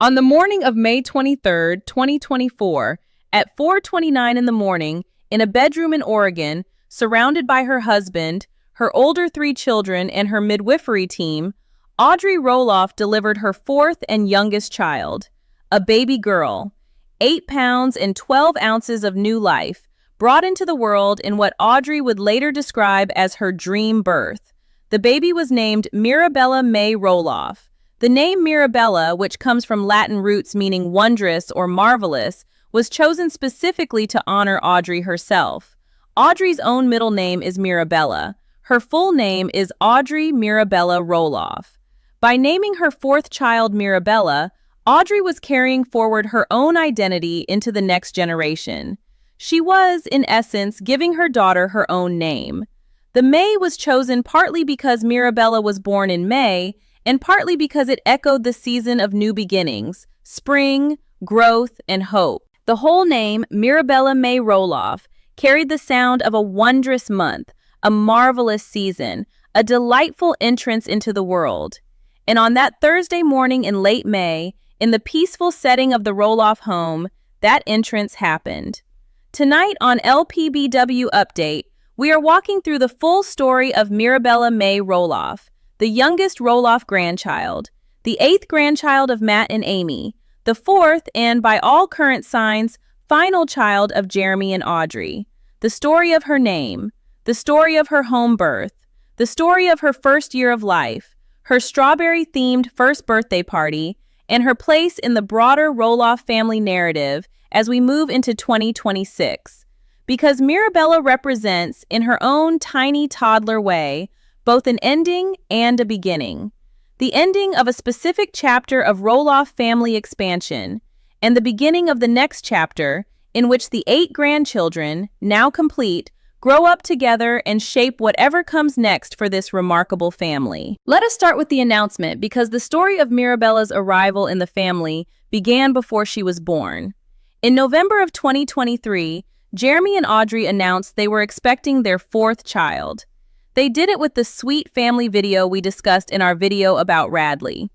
On the morning of May 23rd, 2024, at 4:29 in the morning, in a bedroom in Oregon, surrounded by her husband, her older three children, and her midwifery team, Audrey Roloff delivered her fourth and youngest child, a baby girl, 8 pounds and 12 ounces of new life, brought into the world in what Audrey would later describe as her dream birth. The baby was named Mirabella May Roloff. The name Mirabella, which comes from Latin roots meaning wondrous or marvelous, was chosen specifically to honor Audrey herself. Audrey's own middle name is Mirabella. Her full name is Audrey Mirabella Roloff. By naming her fourth child Mirabella, Audrey was carrying forward her own identity into the next generation. She was, in essence, giving her daughter her own name. The May was chosen partly because Mirabella was born in May, and partly because it echoed the season of new beginnings, spring, growth, and hope. The whole name, Mirabella May Roloff, carried the sound of a wondrous month, a marvelous season, a delightful entrance into the world. And on that Thursday morning in late May, in the peaceful setting of the Roloff home, that entrance happened. Tonight on LPBW Update, we are walking through the full story of Mirabella May Roloff, the youngest Roloff grandchild, the 8th grandchild of Matt and Amy, the 4th and, by all current signs, final child of Jeremy and Audrey. The story of her name, the story of her home birth, the story of her first year of life, her strawberry-themed first birthday party, and her place in the broader Roloff family narrative as we move into 2026. Because Mirabella represents, in her own tiny toddler way, both an ending and a beginning. The ending of a specific chapter of Roloff family expansion, and the beginning of the next chapter in which the 8 grandchildren, now complete, grow up together and shape whatever comes next for this remarkable family. Let us start with the announcement because the story of Mirabella's arrival in the family began before she was born. In November of 2023, Jeremy and Audrey announced they were expecting their 4th child. They did it with the sweet family video we discussed in our video about Radley.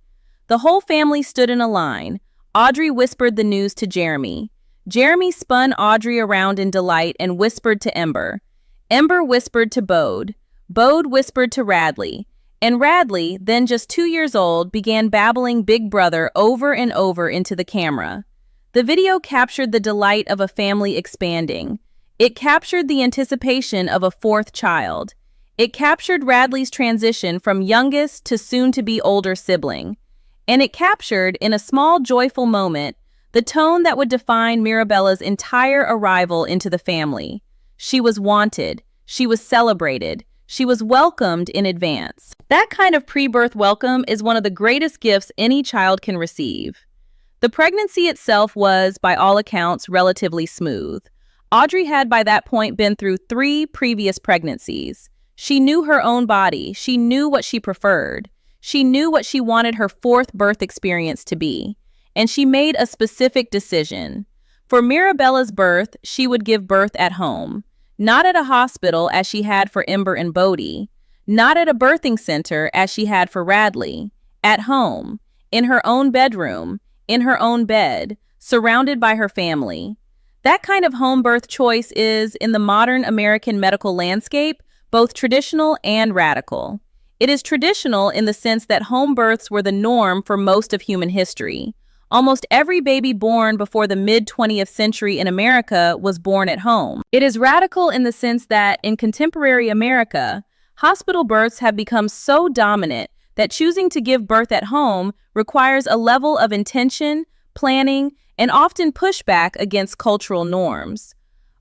The whole family stood in a line. Audrey whispered the news to Jeremy. Jeremy spun Audrey around in delight and whispered to Ember. Ember whispered to Bode. Bode whispered to Radley. And Radley, then just 2 years old, began babbling Big Brother over and over into the camera. The video captured the delight of a family expanding. It captured the anticipation of a 4th child. It captured Radley's transition from youngest to soon-to-be older sibling. And it captured, in a small joyful moment, the tone that would define Mirabella's entire arrival into the family. She was wanted. She was celebrated. She was welcomed in advance. That kind of pre-birth welcome is one of the greatest gifts any child can receive. The pregnancy itself was, by all accounts, relatively smooth. Audrey had by that point been through 3 previous pregnancies. She knew her own body. She knew what she preferred. She knew what she wanted her 4th birth experience to be. And she made a specific decision. For Mirabella's birth, she would give birth at home. Not at a hospital as she had for Ember and Bode. Not at a birthing center as she had for Radley. At home. In her own bedroom. In her own bed. Surrounded by her family. That kind of home birth choice is, in the modern American medical landscape, both traditional and radical. It is traditional in the sense that home births were the norm for most of human history. Almost every baby born before the mid-20th century in America was born at home. It is radical in the sense that, in contemporary America, hospital births have become so dominant that choosing to give birth at home requires a level of intention, planning, and often pushback against cultural norms.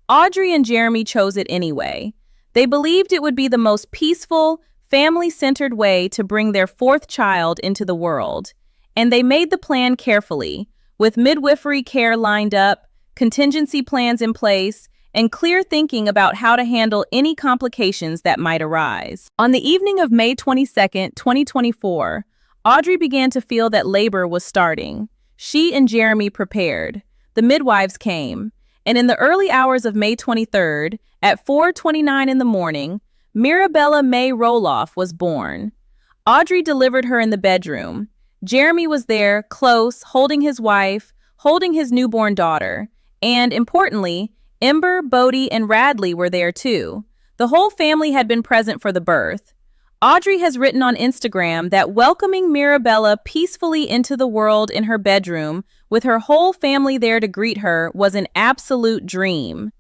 Audrey and Jeremy chose it anyway. They believed it would be the most peaceful, family-centered way to bring their 4th child into the world. And they made the plan carefully, with midwifery care lined up, contingency plans in place, and clear thinking about how to handle any complications that might arise. On the evening of May 22, 2024, Audrey began to feel that labor was starting. She and Jeremy prepared. The midwives came. And in the early hours of May 23rd, at 4:29 in the morning, Mirabella May Roloff was born. Audrey delivered her in the bedroom. Jeremy was there, close, holding his wife, holding his newborn daughter. And, importantly, Ember, Bode, and Radley were there too. The whole family had been present for the birth. Audrey has written on Instagram that welcoming Mirabella peacefully into the world in her bedroom, with her whole family there to greet her, was an absolute dream.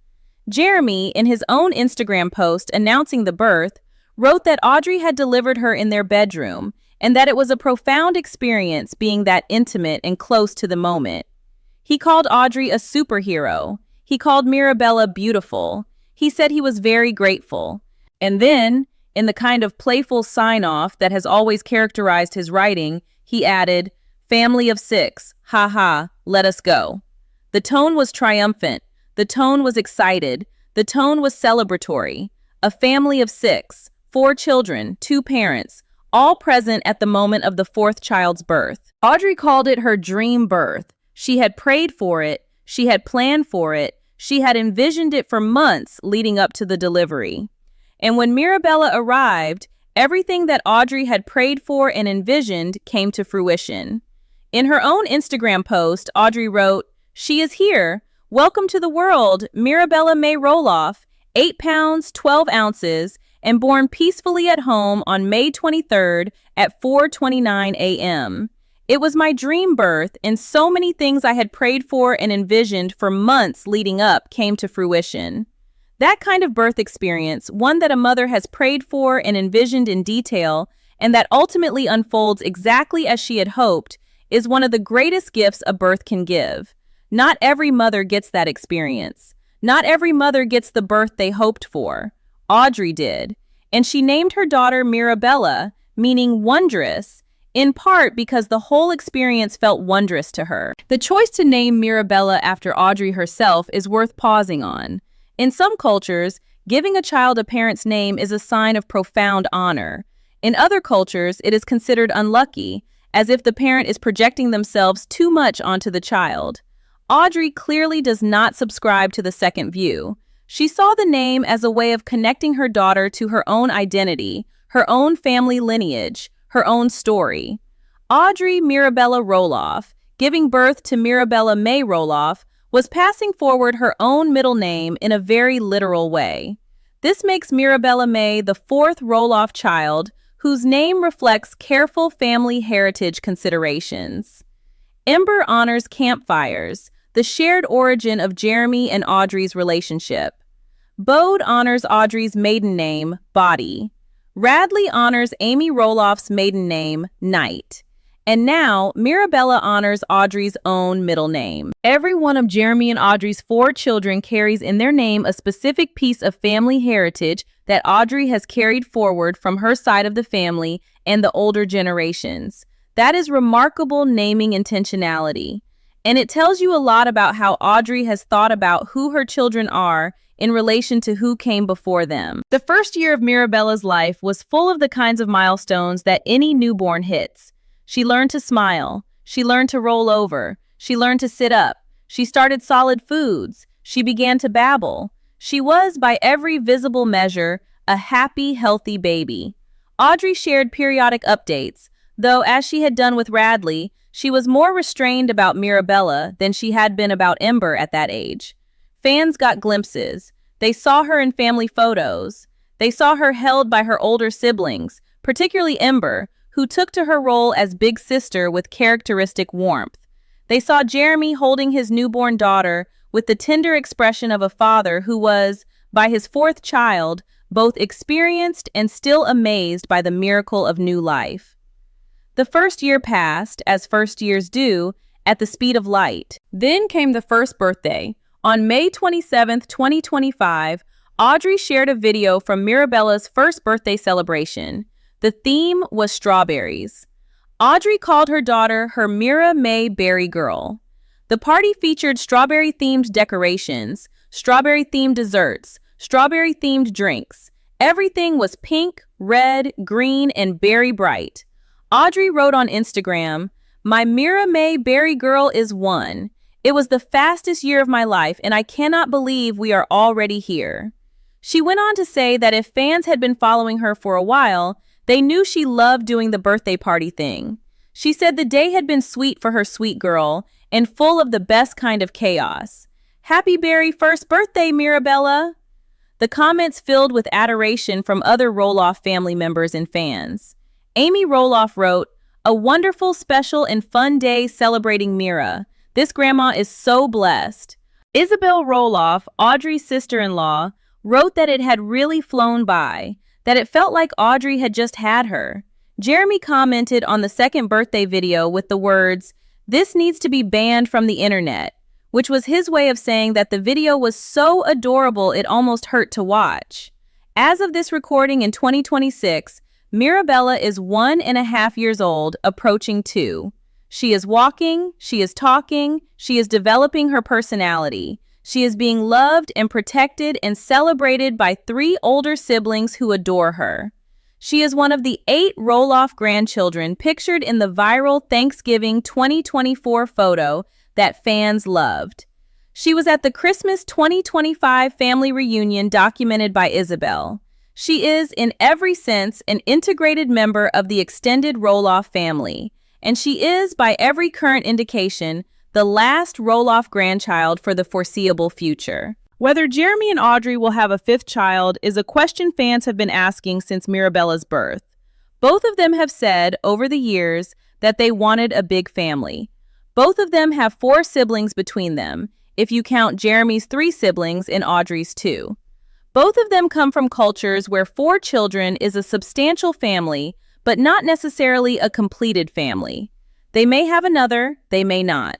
Jeremy, in his own Instagram post announcing the birth, wrote that Audrey had delivered her in their bedroom, and that it was a profound experience being that intimate and close to the moment. He called Audrey a superhero. He called Mirabella beautiful. He said he was very grateful. And then, in the kind of playful sign-off that has always characterized his writing, he added, "Family of 6, haha, let us go." The tone was triumphant. The tone was excited. The tone was celebratory. A family of 6, 4 children, 2 parents, all present at the moment of the 4th child's birth. Audrey called it her dream birth. She had prayed for it. She had planned for it. She had envisioned it for months leading up to the delivery. And when Mirabella arrived, everything that Audrey had prayed for and envisioned came to fruition. In her own Instagram post, Audrey wrote, "She is here. Welcome to the world, Mirabella May Roloff, 8 pounds, 12 ounces, and born peacefully at home on May 23rd at 4:29 a.m. It was my dream birth, and so many things I had prayed for and envisioned for months leading up came to fruition." That kind of birth experience, one that a mother has prayed for and envisioned in detail, and that ultimately unfolds exactly as she had hoped, is one of the greatest gifts a birth can give. Not every mother gets that experience. Not every mother gets the birth they hoped for. Audrey did. And she named her daughter Mirabella, meaning wondrous, in part because the whole experience felt wondrous to her. The choice to name Mirabella after Audrey herself is worth pausing on. In some cultures, giving a child a parent's name is a sign of profound honor. In other cultures, it is considered unlucky, as if the parent is projecting themselves too much onto the child. Audrey clearly does not subscribe to the second view. She saw the name as a way of connecting her daughter to her own identity, her own family lineage, her own story. Audrey Mirabella Roloff, giving birth to Mirabella May Roloff, was passing forward her own middle name in a very literal way. This makes Mirabella May the 4th Roloff child, whose name reflects careful family heritage considerations. Ember honors campfires, the shared origin of Jeremy and Audrey's relationship. Bode honors Audrey's maiden name, Bode. Radley honors Amy Roloff's maiden name, Knight. And now, Mirabella honors Audrey's own middle name. Every one of Jeremy and Audrey's 4 children carries in their name a specific piece of family heritage that Audrey has carried forward from her side of the family and the older generations. That is remarkable naming intentionality. And it tells you a lot about how Audrey has thought about who her children are in relation to who came before them. The first year of Mirabella's life was full of the kinds of milestones that any newborn hits. She learned to smile. She learned to roll over. She learned to sit up. She started solid foods. She began to babble. She was, by every visible measure, a happy, healthy baby. Audrey shared periodic updates, though as she had done with Radley, she was more restrained about Mirabella than she had been about Ember at that age. Fans got glimpses. They saw her in family photos. They saw her held by her older siblings, particularly Ember, who took to her role as big sister with characteristic warmth. They saw Jeremy holding his newborn daughter with the tender expression of a father who was, by his 4th child, both experienced and still amazed by the miracle of new life. The first year passed, as first years do, at the speed of light. Then came the first birthday. On May 27, 2025, Audrey shared a video from Mirabella's first birthday celebration. The theme was strawberries. Audrey called her daughter her Mira May Berry Girl. The party featured strawberry-themed decorations, strawberry-themed desserts, strawberry-themed drinks. Everything was pink, red, green, and berry bright. Audrey wrote on Instagram, "My Mira May Berry Girl is 1. It was the fastest year of my life, and I cannot believe we are already here." She went on to say that if fans had been following her for a while, they knew she loved doing the birthday party thing. She said the day had been sweet for her sweet girl and full of the best kind of chaos. "Happy berry first birthday, Mirabella!" The comments filled with adoration from other Roloff family members and fans. Amy Roloff wrote, "A wonderful, special, and fun day celebrating Mira. This grandma is so blessed." Isabel Roloff, Audrey's sister-in-law, wrote that it had really flown by, that it felt like Audrey had just had her. Jeremy commented on the second birthday video with the words, "This needs to be banned from the internet," which was his way of saying that the video was so adorable it almost hurt to watch. As of this recording in 2026, Mirabella is 1.5 years old, approaching 2. She is walking, she is talking, she is developing her personality. She is being loved and protected and celebrated by 3 older siblings who adore her. She is one of the 8 Roloff grandchildren pictured in the viral Thanksgiving 2024 photo that fans loved. She was at the Christmas 2025 family reunion documented by Isabel. She is, in every sense, an integrated member of the extended Roloff family, and she is, by every current indication, the last Roloff grandchild for the foreseeable future. Whether Jeremy and Audrey will have a 5th child is a question fans have been asking since Mirabella's birth. Both of them have said, over the years, that they wanted a big family. Both of them have 4 siblings between them, if you count Jeremy's 3 siblings and Audrey's 2. Both of them come from cultures where 4 children is a substantial family, but not necessarily a completed family. They may have another, they may not.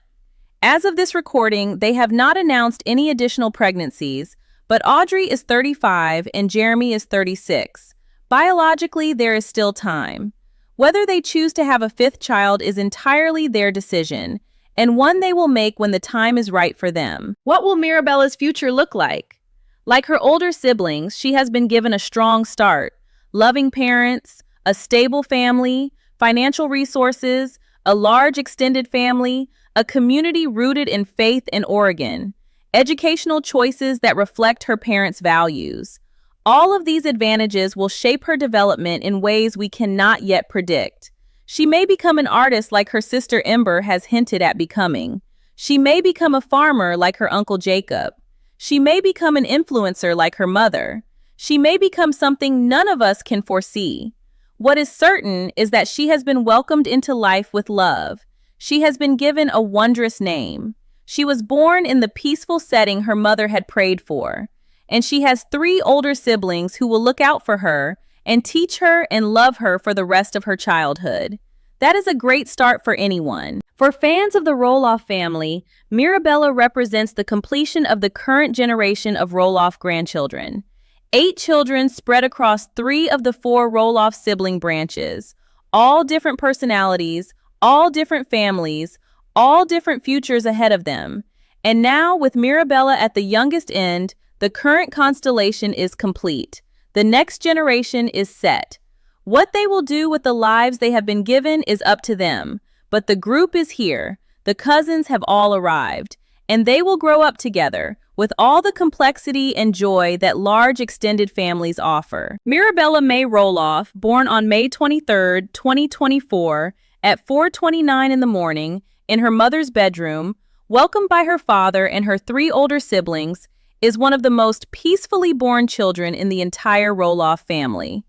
As of this recording, they have not announced any additional pregnancies, but Audrey is 35 and Jeremy is 36. Biologically, there is still time. Whether they choose to have a 5th child is entirely their decision, and one they will make when the time is right for them. What will Mirabella's future look like? Like her older siblings, she has been given a strong start, loving parents, a stable family, financial resources, a large extended family, a community rooted in faith and Oregon, educational choices that reflect her parents' values. All of these advantages will shape her development in ways we cannot yet predict. She may become an artist like her sister Ember has hinted at becoming. She may become a farmer like her uncle Jacob. She may become an influencer like her mother. She may become something none of us can foresee. What is certain is that she has been welcomed into life with love. She has been given a wondrous name. She was born in the peaceful setting her mother had prayed for. And she has 3 older siblings who will look out for her and teach her and love her for the rest of her childhood. That is a great start for anyone. For fans of the Roloff family, Mirabella represents the completion of the current generation of Roloff grandchildren. 8 children spread across 3 of the 4 Roloff sibling branches, all different personalities, all different families, all different futures ahead of them. And now, with Mirabella at the youngest end, the current constellation is complete. The next generation is set. What they will do with the lives they have been given is up to them. But the group is here. The cousins have all arrived. And they will grow up together, with all the complexity and joy that large extended families offer. Mirabella May Roloff, born on May 23, 2024, at 4:29 in the morning, in her mother's bedroom, welcomed by her father and her 3 older siblings, is one of the most peacefully born children in the entire Roloff family.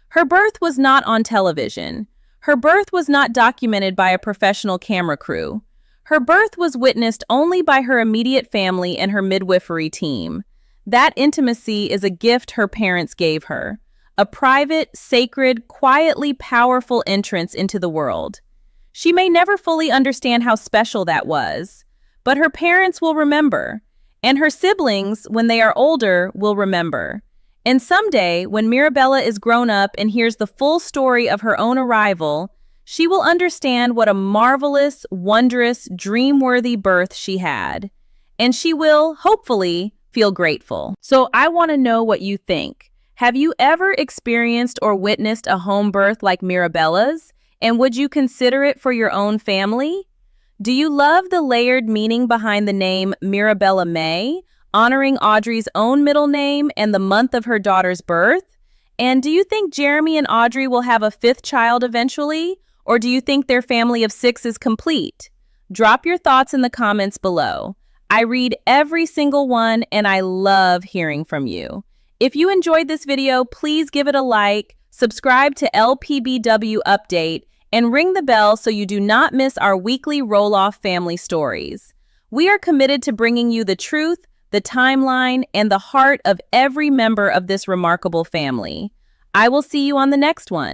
Her birth was not on television. Her birth was not documented by a professional camera crew. Her birth was witnessed only by her immediate family and her midwifery team. That intimacy is a gift her parents gave her, a private, sacred, quietly powerful entrance into the world. She may never fully understand how special that was, but her parents will remember, and her siblings, when they are older, will remember. And someday, when Mirabella is grown up and hears the full story of her own arrival, she will understand what a marvelous, wondrous, dream-worthy birth she had. And she will, hopefully, feel grateful. So I want to know what you think. Have you ever experienced or witnessed a home birth like Mirabella's? And would you consider it for your own family? Do you love the layered meaning behind the name Mirabella May, honoring Audrey's own middle name and the month of her daughter's birth? And do you think Jeremy and Audrey will have a 5th child eventually? Or do you think their family of 6 is complete? Drop your thoughts in the comments below. I read every single one and I love hearing from you. If you enjoyed this video, please give it a like, subscribe to LPBW Update, and ring the bell so you do not miss our weekly Roloff family stories. We are committed to bringing you the truth, the timeline, and the heart of every member of this remarkable family. I will see you on the next one.